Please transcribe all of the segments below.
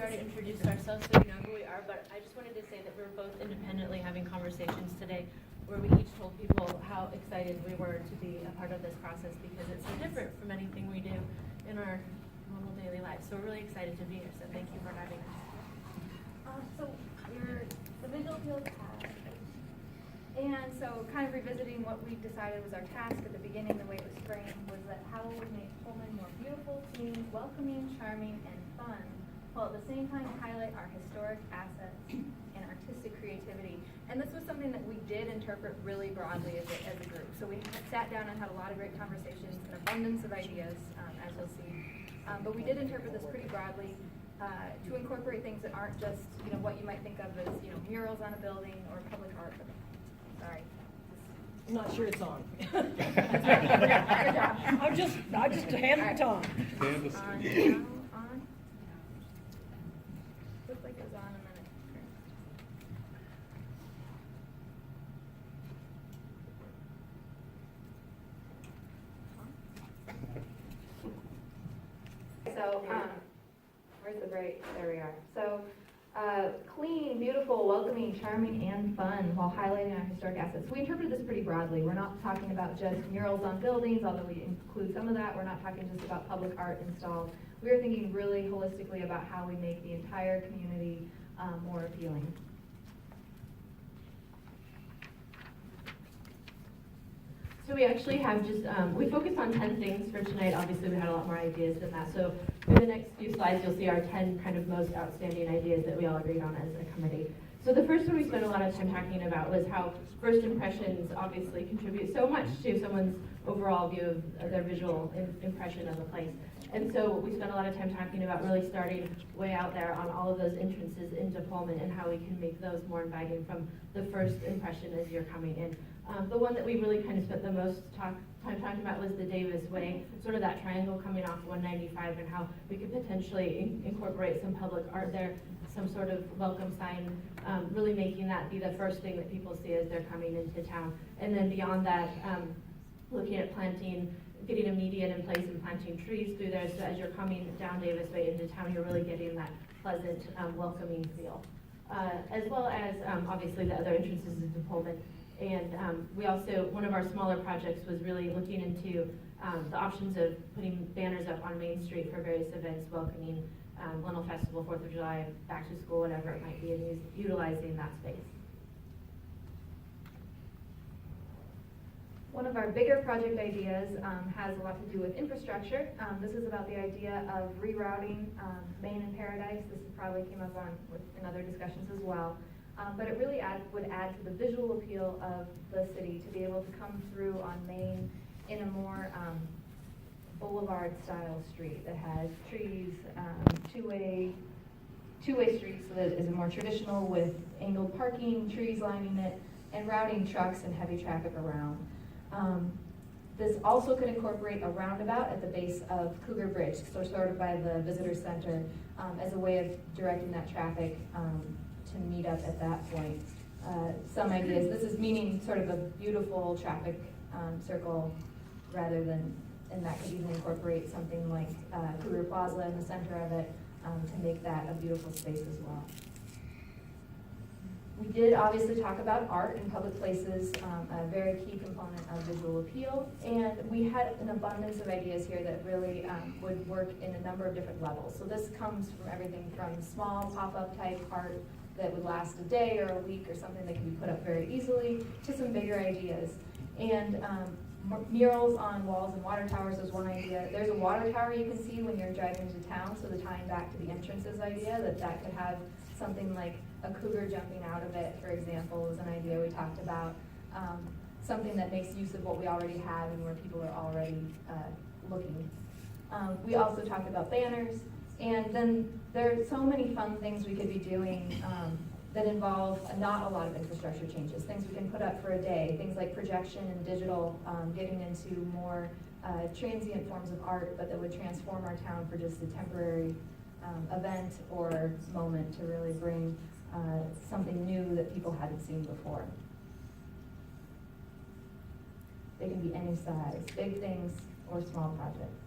already introduced ourselves, so we know who we are, but I just wanted to say that we're both independently having conversations today where we each told people how excited we were to be a part of this process because it's so different from anything we do in our normal daily lives. So we're really excited to be here, so thank you for having us. So we're the visual appeal task, and so kind of revisiting what we decided was our task at the beginning, the way it was framed was that how will we make Pullman more beautiful, clean, welcoming, charming, and fun, while at the same time highlight our historic assets and artistic creativity. And this was something that we did interpret really broadly as a group. So we sat down and had a lot of great conversations, an abundance of ideas, as you'll see. But we did interpret this pretty broadly to incorporate things that aren't just, what you might think of as, murals on a building or public art. Sorry. I'm not sure it's on. That's right. Good job. I just hand it on. On. Looked like it was on a minute. So, where's the break? There we are. So, clean, beautiful, welcoming, charming, and fun while highlighting our historic assets. We interpreted this pretty broadly. We're not talking about just murals on buildings, although we include some of that. We're not talking just about public art installed. We are thinking really holistically about how we make the entire community more appealing. So we actually have just, we focused on 10 things for tonight. Obviously, we had a lot more ideas than that. So in the next few slides, you'll see our 10 kind of most outstanding ideas that we all agreed on as a committee. So the first one we spent a lot of time talking about was how first impressions obviously contribute so much to someone's overall view of their visual impression of a place. And so we spent a lot of time talking about really starting way out there on all of those entrances into Pullman and how we can make those more inviting from the first impression as you're coming in. The one that we really kind of spent the most time talking about was the Davis Way, sort of that triangle coming off 195 and how we could potentially incorporate some public art there, some sort of welcome sign, really making that be the first thing that people see as they're coming into town. And then beyond that, looking at planting, getting a median in place and planting trees through there so as you're coming down Davis Way into town, you're really getting that pleasant, welcoming feel. As well as, obviously, the other entrances into Pullman. And we also, one of our smaller projects was really looking into the options of putting banners up on Main Street for various events, welcoming Lentil Festival, 4th of July, back to school, whatever it might be, and utilizing that space. One of our bigger project ideas has a lot to do with infrastructure. This is about the idea of rerouting Main and Paradise. This probably came up in other discussions as well. But it really would add to the visual appeal of the city to be able to come through on Main in a more boulevard-style street that has trees, two-way streets that is more traditional with angled parking, trees lining it, and routing trucks and heavy traffic around. This also could incorporate a roundabout at the base of Cougar Bridge, so sort of by the visitor center, as a way of directing that traffic to meet up at that point. Some ideas, this is meaning sort of a beautiful traffic circle rather than, and that could even incorporate something like Cougar Plaza in the center of it to make that a beautiful space as well. We did obviously talk about art in public places, a very key component of visual appeal, and we had an abundance of ideas here that really would work in a number of different levels. So this comes from everything from small pop-up type art that would last a day or a week or something that can be put up very easily to some bigger ideas. And murals on walls and water towers is one idea. There's a water tower you can see when you're driving into town, so the tying back to the entrances idea, that could have something like a cougar jumping out of it, for example, is an idea we talked about. Something that makes use of what we already have and where people are already looking. We also talked about banners, and then there are so many fun things we could be doing that involve not a lot of infrastructure changes, things we can put up for a day, things like projection and digital, getting into more transient forms of art, but that would transform our town for just a temporary event or moment to really bring something new that people hadn't seen before. They can be any size, big things or small projects.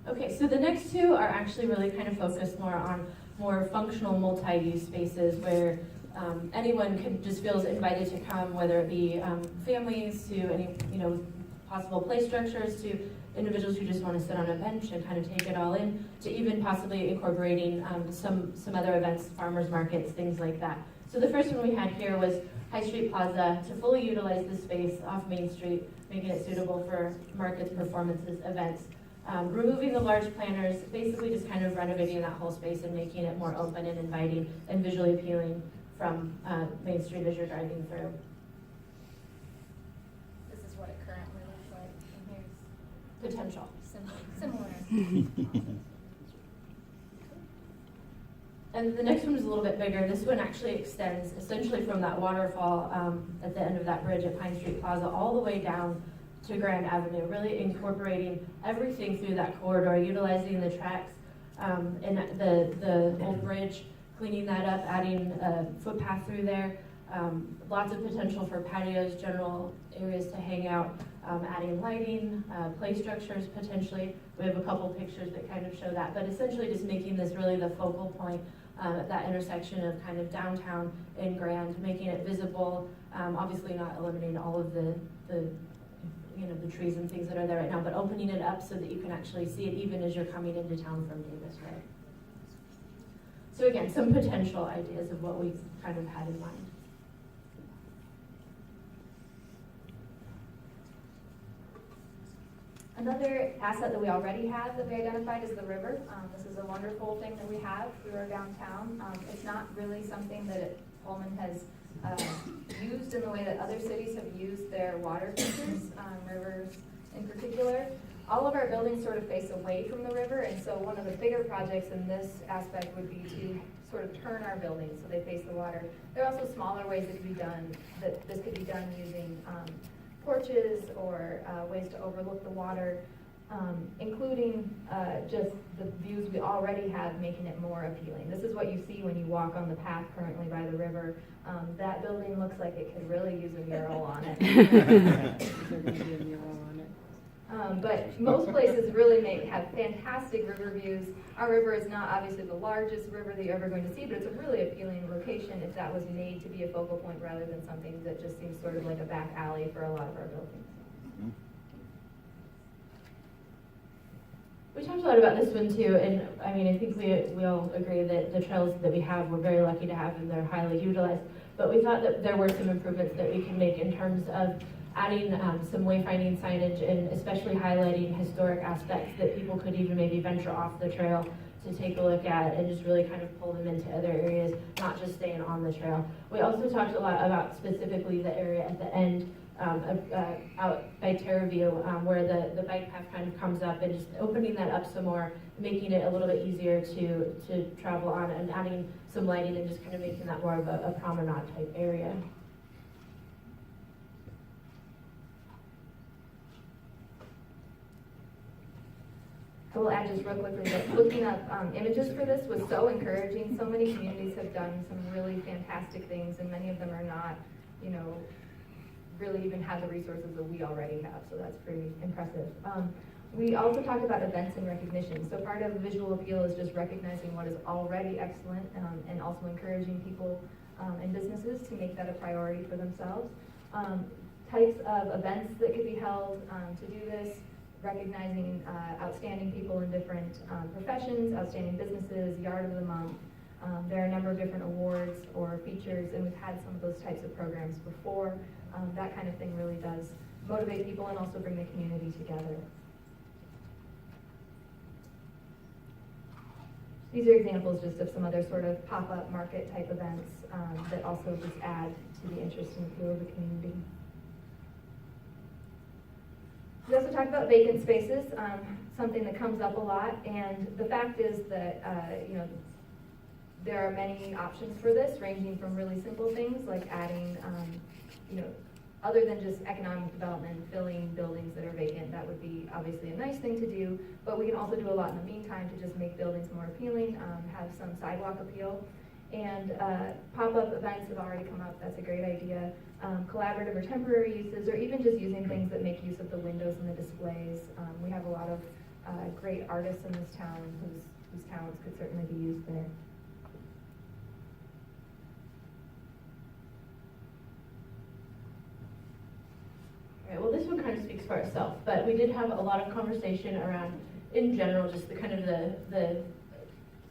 Okay, so the next two are actually really kind of focused more on more functional multi-use spaces where anyone can just feels invited to come, whether it be families to any possible play structures to individuals who just want to sit on a bench and kind of take it all in, to even possibly incorporating some other events, farmers markets, things like that. So the first one we had here was High Street Plaza to fully utilize the space off Main Street, making it suitable for markets, performances, events. Removing the large planters, basically just kind of renovating that whole space and making it more open and inviting and visually appealing from Main Street as you're driving through. This is what it currently looks like, and here's Potential. similar. And the next one is a little bit bigger. This one actually extends essentially from that waterfall at the end of that bridge at Pine Street Plaza all the way down to Grand Avenue, really incorporating everything through that corridor, utilizing the tracks and the old bridge, cleaning that up, adding a footpath through there. Lots of potential for patios, general areas to hang out, adding lighting, play structures potentially. We have a couple pictures that kind of show that, but essentially just making this really the focal point at that intersection of kind of downtown and Grand, making it visible, obviously not eliminating all of the trees and things that are there right now, but opening it up so that you can actually see it even as you're coming into town from Davis Road. So again, some potential ideas of what we kind of had in mind. Another asset that we already have that we identified is the river. This is a wonderful thing that we have through our downtown. It's not really something that Pullman has used in the way that other cities have used their water features, rivers in particular. All of our buildings sort of face away from the river, and so one of the bigger projects in this aspect would be to sort of turn our buildings so they face the water. There are also smaller ways that this could be done using porches or ways to overlook the water, including just the views we already have, making it more appealing. This is what you see when you walk on the path currently by the river. That building looks like it could really use a mural on it. But most places really have fantastic river views. Our river is not obviously the largest river that you're ever going to see, but it's a really appealing location if that was made to be a focal point rather than something that just seems sort of like a back alley for a lot of our buildings. We talked a lot about this one too, and I mean, I think we all agree that the trails that we have, we're very lucky to have and they're highly utilized, but we thought that there were some improvements that we can make in terms of adding some wayfinding signage and especially highlighting historic aspects that people could even maybe venture off the trail to take a look at and just really kind of pull them into other areas, not just staying on the trail. We also talked a lot about specifically the area at the end out by Terraview where the bike path kind of comes up and just opening that up some more, making it a little bit easier to travel on and adding some lighting and just kind of making that more of a promenade type area. I will add just real quickly that looking up images for this was so encouraging. So many communities have done some really fantastic things, and many of them are not, really even have the resources that we already have. So that's pretty impressive. We also talked about events and recognition. So part of visual appeal is just recognizing what is already excellent and also encouraging people and businesses to make that a priority for themselves. Types of events that could be held to do this. Recognizing outstanding people in different professions, outstanding businesses, Yard of the Month. There are a number of different awards or features, and we've had some of those types of programs before. That kind of thing really does motivate people and also bring the community together. These are examples just of some other sort of pop-up market type events that also just add to the interest and appeal of the community. We also talked about vacant spaces, something that comes up a lot, and the fact is that there are many options for this, ranging from really simple things like adding, other than just economic development, filling buildings that are vacant. That would be obviously a nice thing to do, but we can also do a lot in the meantime to just make buildings more appealing, have some sidewalk appeal. And pop-up events have already come up. That's a great idea. Collaborative or temporary uses, or even just using things that make use of the windows and the displays. We have a lot of great artists in this town whose talents could certainly be used there. All right, well, this one kind of speaks for itself, but we did have a lot of conversation around, in general, just the kind of the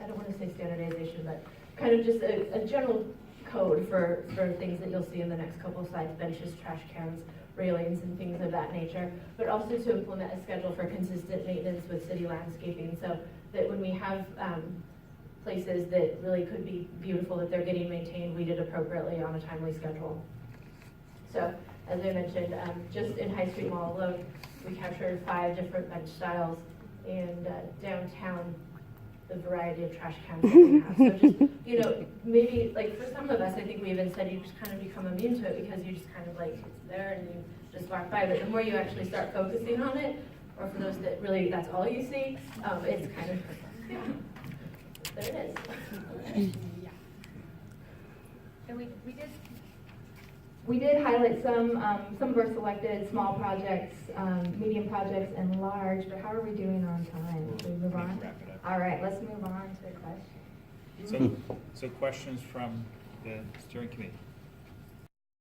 I don't want to say standardization, but kind of just a general code for things that you'll see in the next couple of slides: benches, trash cans, railings, and things of that nature, but also to implement a schedule for consistent maintenance with city landscaping, so that when we have places that really could be beautiful, that they're getting maintained, weeded appropriately on a timely schedule. So, as I mentioned, just in High Street Mall alone, we captured 5 different bench styles, and downtown, the variety of trash cans that we have. So just, you know, maybe, like, for some of us, I think we even said you just kind of become immune to it because you just kind of, like, it's there and you just walk by. But the more you actually start focusing on it, or for those that really, that's all you see, it's kind of, yeah, there it is. And we did highlight some of our selected small projects, medium projects, and large, but how are we doing on time? Should we move on? Wrap it up. All right, let's move on to questions. So questions from the steering committee?